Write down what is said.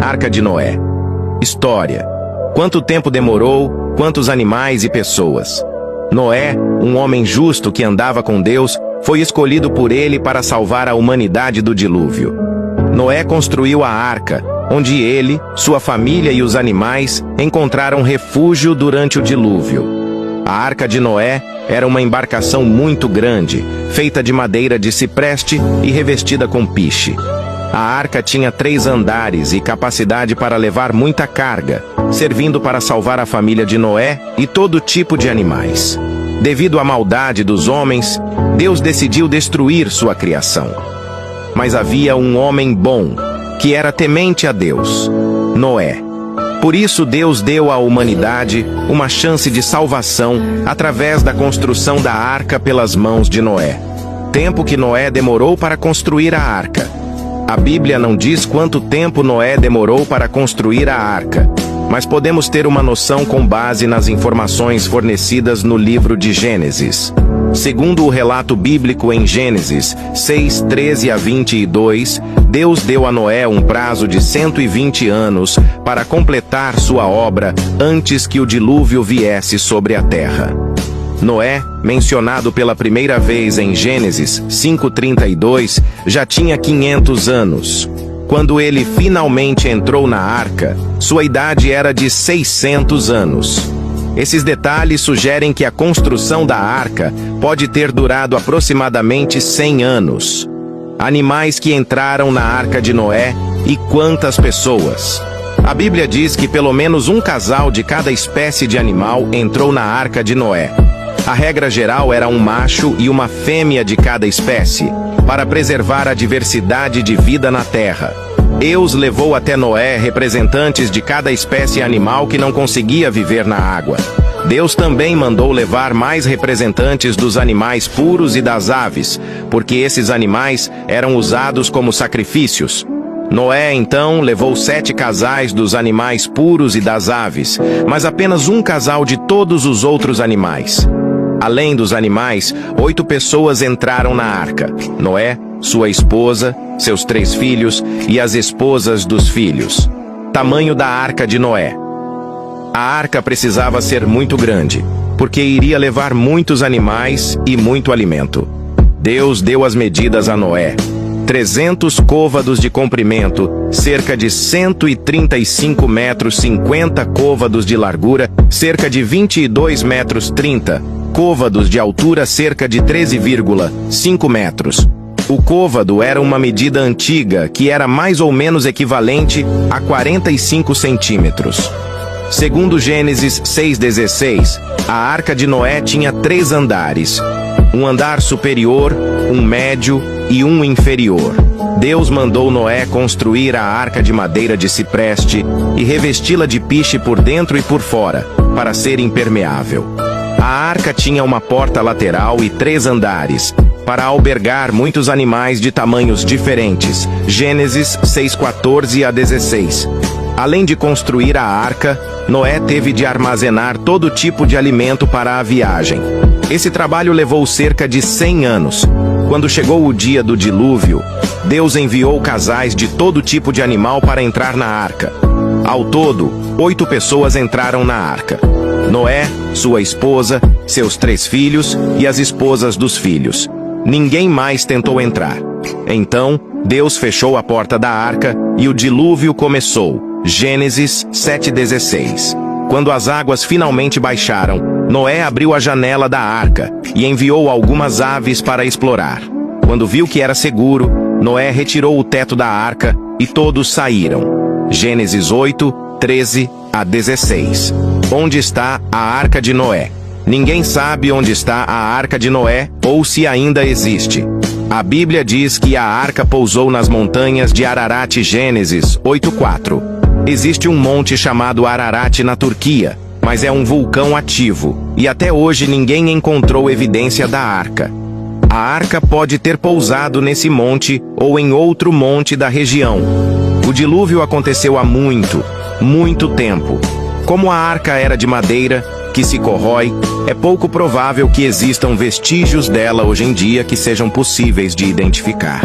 Arca de Noé. História. Quanto tempo demorou, quantos animais e pessoas. Noé, um homem justo que andava com Deus, foi escolhido por ele para salvar a humanidade do dilúvio. Noé construiu a arca, onde ele, sua família e os animais encontraram refúgio durante o dilúvio. A arca de Noé era uma embarcação muito grande, feita de madeira de cipreste e revestida com piche. A arca tinha 3 andares e capacidade para levar muita carga, servindo para salvar a família de Noé e todo tipo de animais. Devido à maldade dos homens, Deus decidiu destruir sua criação. Mas havia um homem bom, que era temente a Deus, Noé. Por isso Deus deu à humanidade uma chance de salvação através da construção da arca pelas mãos de Noé. Tempo que Noé demorou para construir a arca. A Bíblia não diz quanto tempo Noé demorou para construir a arca, mas podemos ter uma noção com base nas informações fornecidas no livro de Gênesis. Segundo o relato bíblico em Gênesis 6, 13 a 22, Deus deu a Noé um prazo de 120 anos para completar sua obra antes que o dilúvio viesse sobre a terra. Noé, mencionado pela primeira vez em Gênesis 5:32, já tinha 500 anos. Quando ele finalmente entrou na arca, sua idade era de 600 anos. Esses detalhes sugerem que a construção da arca pode ter durado aproximadamente 100 anos. Animais que entraram na arca de Noé e quantas pessoas? A Bíblia diz que pelo menos um casal de cada espécie de animal entrou na arca de Noé. A regra geral era um macho e uma fêmea de cada espécie, para preservar a diversidade de vida na terra. Deus levou até Noé representantes de cada espécie animal que não conseguia viver na água. Deus também mandou levar mais representantes dos animais puros e das aves, porque esses animais eram usados como sacrifícios. Noé, então, levou 7 casais dos animais puros e das aves, mas apenas um casal de todos os outros animais. Além dos animais, 8 pessoas entraram na arca: Noé, sua esposa, seus 3 filhos e as esposas dos filhos. Tamanho da arca de Noé. A arca precisava ser muito grande, porque iria levar muitos animais e muito alimento. Deus deu as medidas a Noé: 300 côvados de comprimento, cerca de 135 metros, 50 côvados de largura, cerca de 22 metros 30 côvados de altura, cerca de 13,5 metros. O côvado era uma medida antiga que era mais ou menos equivalente a 45 centímetros. Segundo Gênesis 6,16, a arca de Noé tinha 3 andares, um andar superior, um médio e um inferior. Deus mandou Noé construir a arca de madeira de cipreste e revesti-la de piche por dentro e por fora, para ser impermeável. A arca tinha uma porta lateral e 3 andares, para albergar muitos animais de tamanhos diferentes. Gênesis 6:14 a 16. Além de construir a arca, Noé teve de armazenar todo tipo de alimento para a viagem. Esse trabalho levou cerca de 100 anos. Quando chegou o dia do dilúvio, Deus enviou casais de todo tipo de animal para entrar na arca. Ao todo, 8 pessoas entraram na arca: Noé, sua esposa, seus 3 filhos e as esposas dos filhos. Ninguém mais tentou entrar. Então, Deus fechou a porta da arca e o dilúvio começou. Gênesis 7:16. Quando as águas finalmente baixaram, Noé abriu a janela da arca e enviou algumas aves para explorar. Quando viu que era seguro, Noé retirou o teto da arca e todos saíram. Gênesis 8:13 a 16. Onde está a arca de Noé? Ninguém sabe onde está a arca de Noé ou se ainda existe. A Bíblia diz que a arca pousou nas montanhas de Ararat. Gênesis 8:4. Existe um monte chamado Ararat na Turquia, mas é um vulcão ativo, e até hoje ninguém encontrou evidência da arca. A arca pode ter pousado nesse monte ou em outro monte da região. O dilúvio aconteceu há muito tempo. Como a arca era de madeira, que se corrói, é pouco provável que existam vestígios dela hoje em dia que sejam possíveis de identificar.